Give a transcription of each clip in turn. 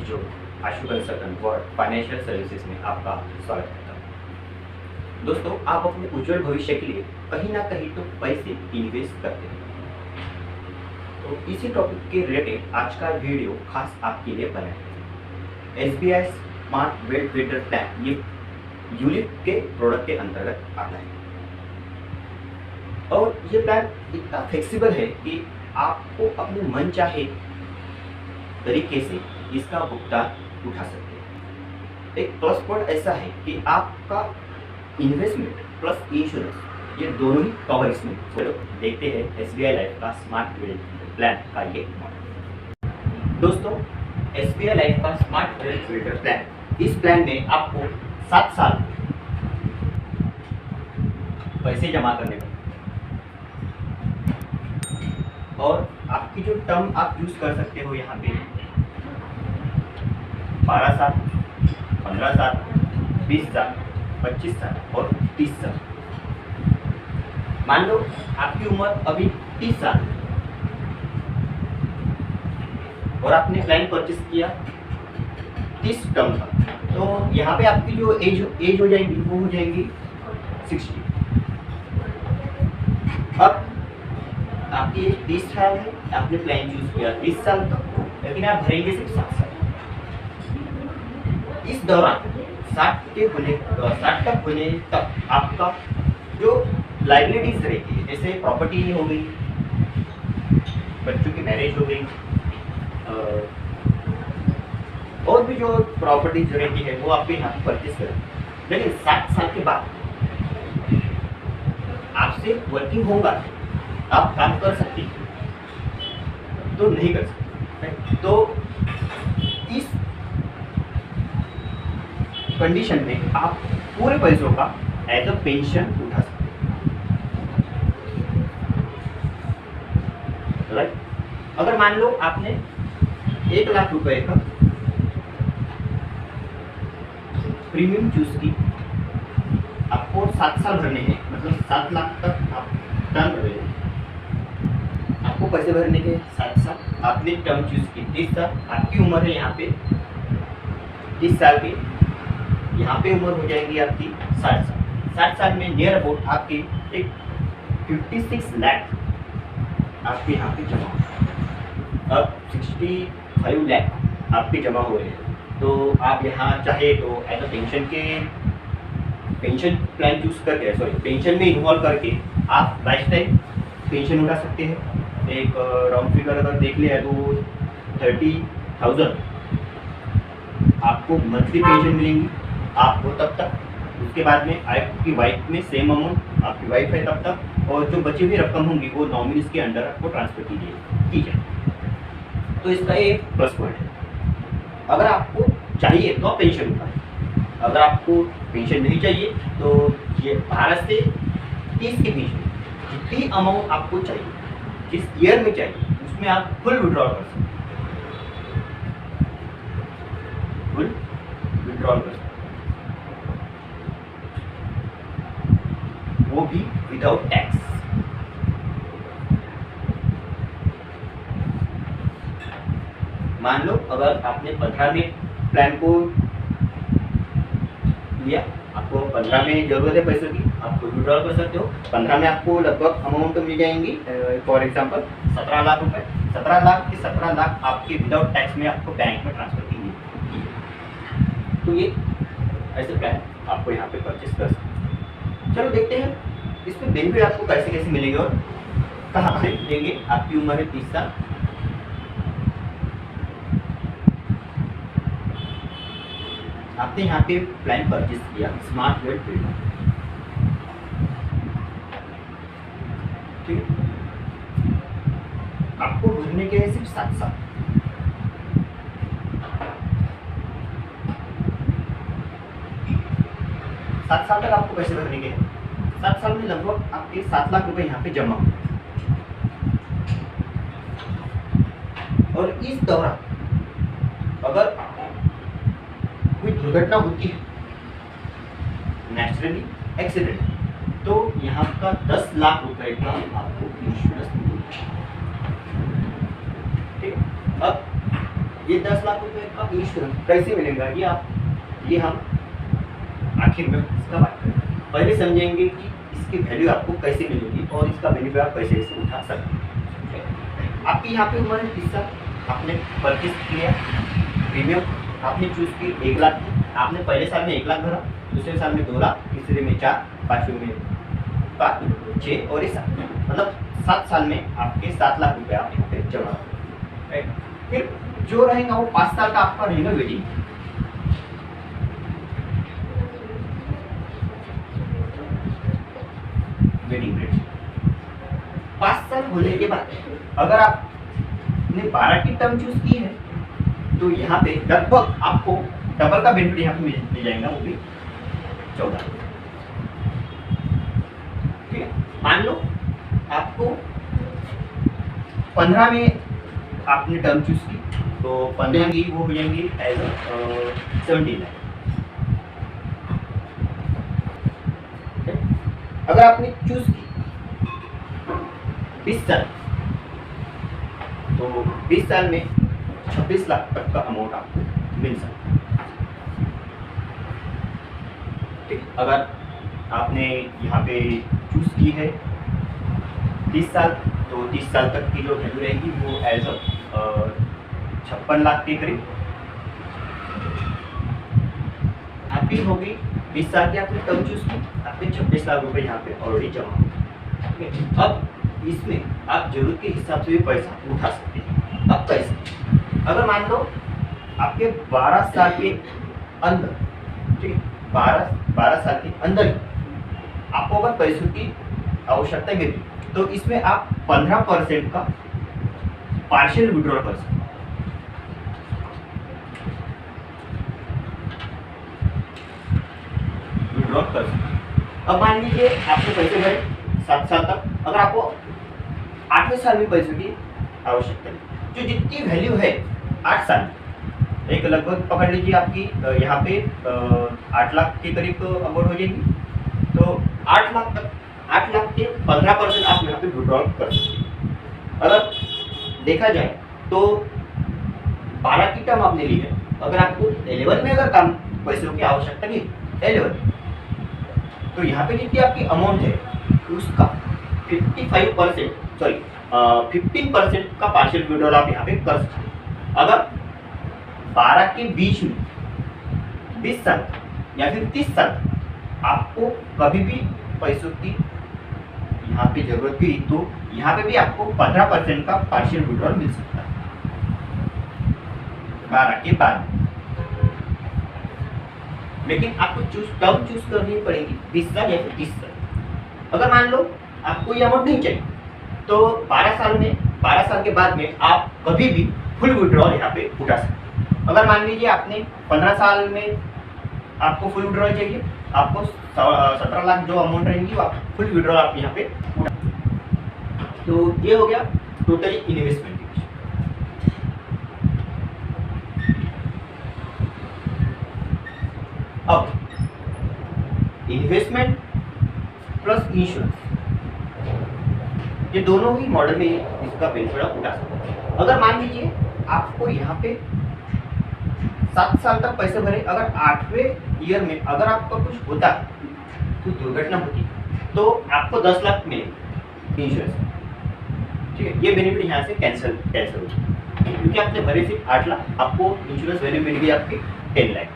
जो आशु consultant world financial services में आपका स्वागत करता हूँ। दोस्तों, आप अपने उज्जवल भविष्य के लिए कहीं ना कहीं तो पैसे इन्वेस्ट करते हैं। तो इसी टॉपिक के रिलेटेड आज का वीडियो खास आपके लिए बनाया है। SBI smart wealth builder plan ये यूलिप के प्रोडक्ट के अंतर्गत आता है और ये प्लान इतना फ्लेक्सिबल है कि आपको अपने मन चाहे तरीके से इसका भुगतान उठा सकते हैं। एक प्लस पॉइंट ऐसा है कि आपका इन्वेस्टमेंट प्लस इंश्योरेंस ये दोनों ही कवर इसमें। चलो देखते हैं SBI लाइफ का स्मार्ट वेल्थ प्लान का ये मॉडल। दोस्तों, SBI लाइफ का स्मार्ट वेल्थ बिल्डर प्लान, इस प्लान में आपको 7 साल पैसे जमा करने को और आपकी जो टर्म आप यूज कर सकते हो यहाँ पे 12 साल, 15 साल, 20 साल, 25 साल और 30 साल। मान लो आपकी उम्र अभी 30 साल और आपने प्लान परचेस किया 30 टर्म का, तो यहाँ पे आपकी जो एज हो जाएगी वो हो जाएगी 60। अब आपकी एज 30 साल है, आपने प्लान चूज किया 30 साल तक, लेकिन आप भरेंगे सिर्फ 7 साल। इस दौरान 60 तक होने तक आपका जो लाइबिलिटीज रहती है, जैसे प्रॉपर्टी हो गई, बच्चों की मैरिज हो गई, और भी जो प्रॉपर्टीज रहती है वो आपके यहाँ परचेस करें। लेकिन 60 साल के बाद आपसे वर्किंग होगा, आप काम कर सकते हैं तो नहीं कर सकते। तो इस कंडीशन में आप पूरे पैसों का एज अ पेंशन उठा सकते हैं। राइट? अगर मान लो आपने 1 लाख रुपए का प्रीमियम चूज की, आपको 7 साल भरने हैं, मतलब 7 लाख तक आप टर्म भर रहे हैं, आपको पैसे भरने के 7 साल, आपने टर्म चूज की 30 साल, आपकी उम्र है यहाँ पे 30 साल की, यहाँ पे उम्र हो जाएगी आपकी 60 साल। 60 साल में नियर अबाउट आपकी एक 56 लाख आपके यहाँ पे जमा हो। अब 65 लाख आपके जमा हुए हैं, तो आप यहाँ चाहे तो as a pension plan choose करके, पेंशन में इन्वॉल्व करके आप लाइफ टाइम पेंशन उठा सकते हैं। एक राउंड फिगर अगर देख लिया तो 30,000 आपको मंथली पेंशन मिलेंगी आपको तब तक। उसके बाद में आपकी वाइफ में सेम अमाउंट, आपकी वाइफ है तब तक, और जो बची हुई रकम होंगी वो नॉमिनीज के अंडर आपको ट्रांसफर की जाए। तो इसका एक प्लस पॉइंट है। अगर आपको चाहिए तो आप पेंशन उठाएं, अगर आपको पेंशन नहीं चाहिए तो ये 12 से 30 के बीच में जितनी अमाउंट आपको चाहिए, जिस ईयर में चाहिए, उसमें आप फुल विड्रॉल कर सकते हैं। फुल विड्रॉल कर सकते हैं, वो भी विदाउट टैक्स। मान लो अगर आपने 15 में प्लान को लिया, आपको 15 में जरूरत है पैसों की, आपको विड्रॉल कर सकते हो। 15 में आपको लगभग अमाउंट मिल जाएंगी, फॉर एग्जांपल 17 लाख रुपए। 17 लाख की 17 लाख आपके विदाउट टैक्स में आपको बैंक में ट्रांसफर की है। तो ये ऐसे प्लान आपको यहाँ पे परचेस कर सकते हैं। चलो देखते हैं इसमें बेनिफिट आपको कैसे कैसे मिलेंगे और कहाँ से देंगे। आपकी उम्र है 30 साल, आपने यहाँ पे प्लान परचेस किया स्मार्ट वेल्थ बिल्डर, ठीक है। आपको भरने के सिर्फ 7 साल। सात साल तक आपको पैसे भरने के हैं। 7 साल में लगभग आपके 7 लाख रुपए यहाँ पे जमा हो। और इस दौरान अगर कोई दुर्घटना होती है, नेचुरली एक्सीडेंट, तो यहाँ का 10 लाख रुपए का आपको इंश्योरेंस मिलेगा। ठीक। अब ये 10 लाख रुपए का इंश्योरेंस कैसे मिलेगा, ये हम आखिर में इसका बात करें। पहले समझेंगे कि इसकी वैल्यू आपको कैसे मिलेगी और इसका बेनिफिट आप कैसे इसे उठा सकते हैं। आपकी यहाँ पे उम्र है 30 साल, आपने परचेज किया, प्रीमियम आपने चूज की 1 लाख की, आपने पहले साल में 1 लाख भरा, दूसरे साल में 2 लाख, तीसरे में 4, पाँचवें में 5, 6 और इस मतलब 7 साल में आपके 7 लाख रुपए आप यहाँ पे जमा करें। फिर जो रहेगा वो 5 साल का आपका रहेगा वेटिंग। वेटिंग पीरियड 5 साल होने के बाद अगर आपने 12 की टर्म चूज की है तो यहाँ पे लगभग आपको डबल का बेनिफिट यहाँ पे मिल जाएगा, वो भी 14। ठीक है, मान लो आपको 15 में आपने टर्म चूज की तो 15 की वो हो जाएंगी एज 17 लाख। अगर आपने चूज की 20 साल तो 20 साल में 26 लाख तक का अमाउंट आपको मिल सकता है। ठीक, अगर आपने यहाँ पे चूज की है 30 साल तो 30 साल तक की जो वैल्यू रहेगी वो एज 56 लाख के करीब आपकी होगी। 20 साल की आपने टर्म चूज की, आपने 26 लाख रुपए यहाँ पे ऑलरेडी जमा। ठीक है, अब इसमें आप जरूरत के हिसाब से भी पैसा उठा सकते हैं। अब कैसे, अगर मान लो आपके 12 साल के अंदर, ठीक है, 12 साल के अंदर आपको अगर पैसों की आवश्यकता गिरी तो इसमें आप 15% का पार्शियल विड्रॉल कर सकते हैं। विड्रॉल कर सकते हैं। अब मान लीजिए आपने पैसे भरे 7 साल तक, अगर आपको 8वें साल में पैसों की आवश्यकता है, जो जितनी वैल्यू है 8 साल एक लगभग पकड़ लीजिए आपकी यहाँ पे 8 लाख के करीब अमाउंट हो जाएगी, तो 8 लाख तक 8 लाख के 15% आप यहाँ पे विड्रॉल कर सकते हैं। अगर देखा जाए तो 12 की टर्म आपने ली है, अगर आपको 11 में अगर काम पैसों की आवश्यकता नहीं 11, तो यहाँ पे जितनी आपकी अमाउंट है उसका 15% का पार्शियल विड्रॉल आप यहाँ पे कर सकते हैं। अगर 12 के बीच में 20 साल या फिर 30 साल आपको कभी भी पैसों की यहाँ पे जरूरत हुई तो यहाँ पे भी आपको 15% का पार्शियल विड्रॉल मिल सकता है 12 के बाद। लेकिन आपको टर्म चूज करनी पड़ेगी 20 साल या फिर 30 साल। अगर मान लो आपको ये अमाउंट नहीं चाहिए तो 12 साल के बाद में आप कभी भी फुल विड्रॉल यहाँ पे उठा सकते हैं। अगर मान लीजिए आपने 15 साल में आपको फुल विड्रॉल चाहिए, आपको 17 लाख जो अमाउंट रहेगी वो आप फुल विड्रॉल आप यहाँ पे उठा। तो ये हो गया टोटली इन्वेस्टमेंट। अब इन्वेस्टमेंट प्लस इंश्योरेंस, ये दोनों ही मॉडल में इसका बेनिफिट आप उठा सकते हैं। अगर मान लीजिए आपको यहाँ पे 7 साल तक पैसे भरे, अगर 8वें ईयर में अगर आपका कुछ होता है, कुछ दुर्घटना होती तो आपको 10 लाख मिलेंगे इंश्योरेंस। ठीक है, ये बेनिफिट यहाँ से कैंसिल हो जाए क्योंकि आपने भरे सिर्फ 8 लाख, आपको इंश्योरेंस वैल्यू मिल गई आपकी 10 लाख।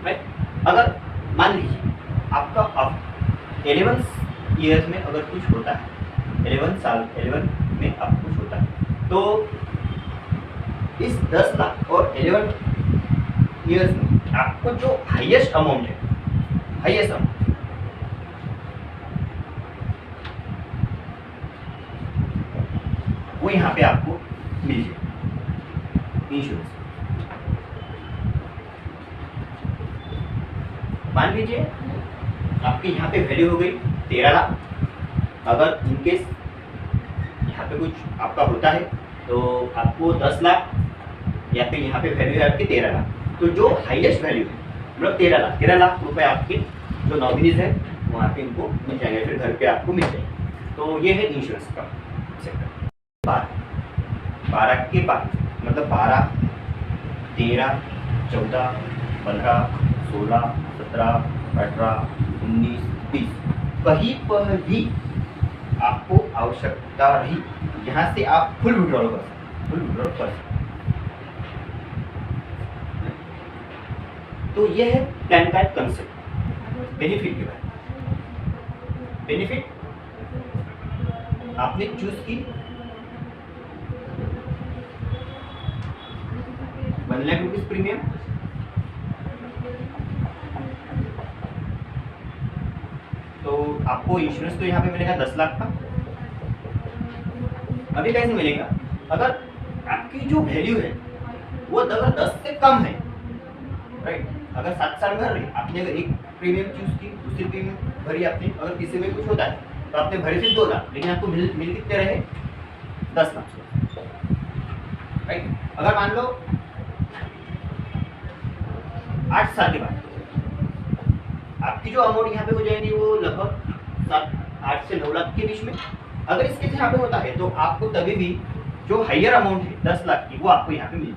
राइट, अगर मान लीजिए आपका अब 11 ईयर्स में अगर कुछ होता है, 11 में अब कुछ होता है तो इस 10 लाख और 11 ईयर्स में आपको जो हाईएस्ट अमाउंट वो यहाँ पे आपको मिल जाए इंश्योरेंस। मान लीजिए आपकी यहाँ पे वैल्यू हो गई 13 लाख, अगर इनकेस यहाँ पे कुछ आपका होता है तो आपको 10 लाख या फिर यहाँ पे वैल्यू है आपकी 13 लाख, तो जो हाईएस्ट वैल्यू है मतलब 13 लाख रुपए आपके जो नॉमिनीज है वहाँ पे इनको मिल जाएंगे, फिर घर पे आपको मिल जाएंगे। तो ये है इंश्योरेंस का सेक्टर। 12 के बाद मतलब 12 13, 14, 15, 16, 17, 18, 19, 20 कहीं पर भी आपको आवश्यकता रही यहाँ से आप फुल विड्रॉल कर सकते। तो यह है प्लान का कंसेप्ट। बेनिफिट के बारे में, बेनिफिट आपने चूज की 1 लाख रुपीज प्रीमियम, तो आपको इंश्योरेंस तो यहाँ पे मिलेगा 10 लाख का। अभी कैसे मिलेगा? अगर आपकी जो वैल्यू है वो अगर 10 से कम है, राइट, अगर 7 साल भर रही, आपने अगर एक प्रीमियम चूज की, दूसरी प्रीमियम भरी आपने, अगर किसी में कुछ होता है तो आपने भरे सिर्फ 2 लाख, लेकिन आपको मिल कितने रहे? 10 लाख, राइट। अगर मान लो 8 साल के बाद आपकी जो अमाउंट यहाँ पे हो जाएगी वो लगभग 8 से 9 लाख के बीच में। अगर इसके यहाँ पे होता है तो आपको तभी भी जो हायर अमाउंट है 10 लाख की वो आपको यहाँ पे मिलेगी।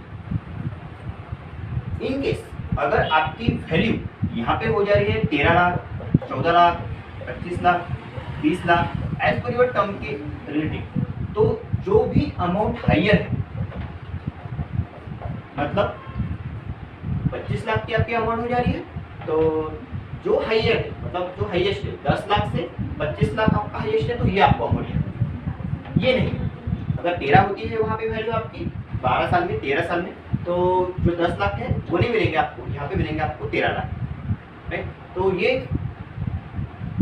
इन केस अगर आपकी वैल्यू यहाँ पे हो जा रही है 13 lakh, 14 lakh, 25 lakh, 20 lakh as per your term के रिलेटिव, तो जो भी अमाउंट हायर है, मतलब 25 लाख की आपकी अमाउंट हो जा रही है, तो जो हायर है, मतलब जो हाईएस्ट है 10 लाख से 25 लाख आपका हाईएस्ट है, तो ये आपको अमाउंट है। ये नहीं, अगर 13 होती है वहाँ पे वैल्यू आपकी 12 साल में, 13 साल में, तो जो 10 लाख है वो नहीं मिलेंगे आपको, यहाँ पे मिलेंगे आपको 13 लाख, राइट। तो ये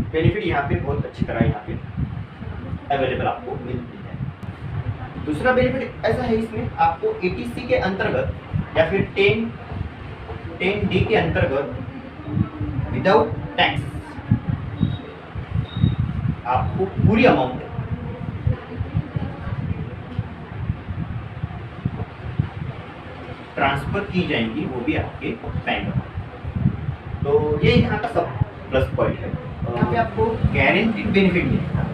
बेनिफिट यहाँ पे बहुत अच्छी तरह यहाँ पे अवेलेबल आपको मिलती है। दूसरा बेनिफिट ऐसा है, इसमें आपको ATC के अंतर्गत या फिर 10D के अंतर्गत विदाउट टैक्स आपको पूरी अमाउंट ट्रांसफर की जाएंगी, वो भी आपके बैंक में। तो ये यहाँ का सब प्लस पॉइंट है। यहाँ पे आपको गारंटीड बेनिफिट मिलेगा।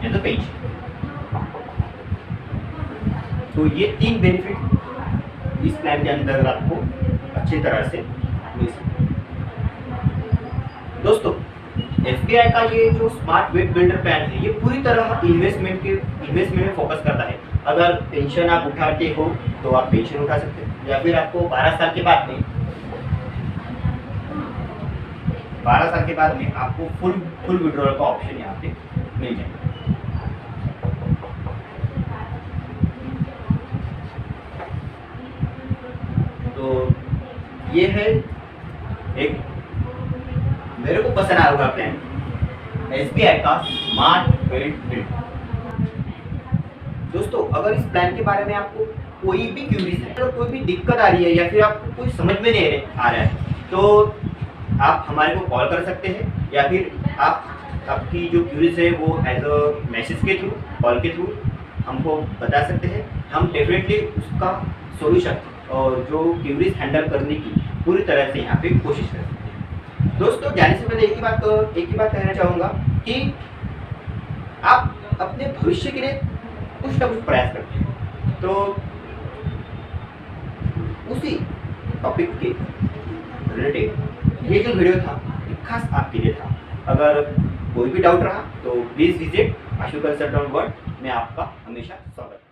ये तो पेज, तो ये 3 बेनिफिट इस प्लान के अंदर आपको अच्छी तरह से मिल सकते हैं। दोस्तों, SBI का ये जो स्मार्ट वेब बिल्डर प्लान है, ये पूरी तरह इन्वेस्टमेंट में फोकस करता है। अगर पेंशन आप उठाते हो तो आप पेंशन उठा सकते हैं, या फिर आपको 12 साल के बाद में आपको फुल विड्रॉल का ऑप्शन यहाँ पे मिल जाएगा। तो ये है एक मेरे को पसंद आया होगा प्लान, SBI का स्मार्ट वेब बिल्डर। दोस्तों, अगर इस प्लान के बारे में आपको कोई भी क्यूरीज है, अगर कोई भी दिक्कत आ रही है या फिर आपको कोई समझ में नहीं आ रहा है, तो आप हमारे को कॉल कर सकते हैं, या फिर आप आपकी जो क्यूरीज है वो एज अ मैसेज के थ्रू, कॉल के थ्रू हमको बता सकते हैं। हम डेफिनेटली उसका सॉल्यूशन और जो क्यूरीज हैंडल करने की पूरी तरह से यहाँ पे कोशिश करें। दोस्तों, जाने से पहले एक ही बात कहना चाहूँगा कि आप अपने भविष्य के लिए कुछ ना कुछ प्रयास करते हैं, तो उसी टॉपिक के रिलेटेड ये जो वीडियो था खास आपके लिए था। अगर कोई भी डाउट रहा तो please visit Ashu consultant world में आपका हमेशा स्वागत है।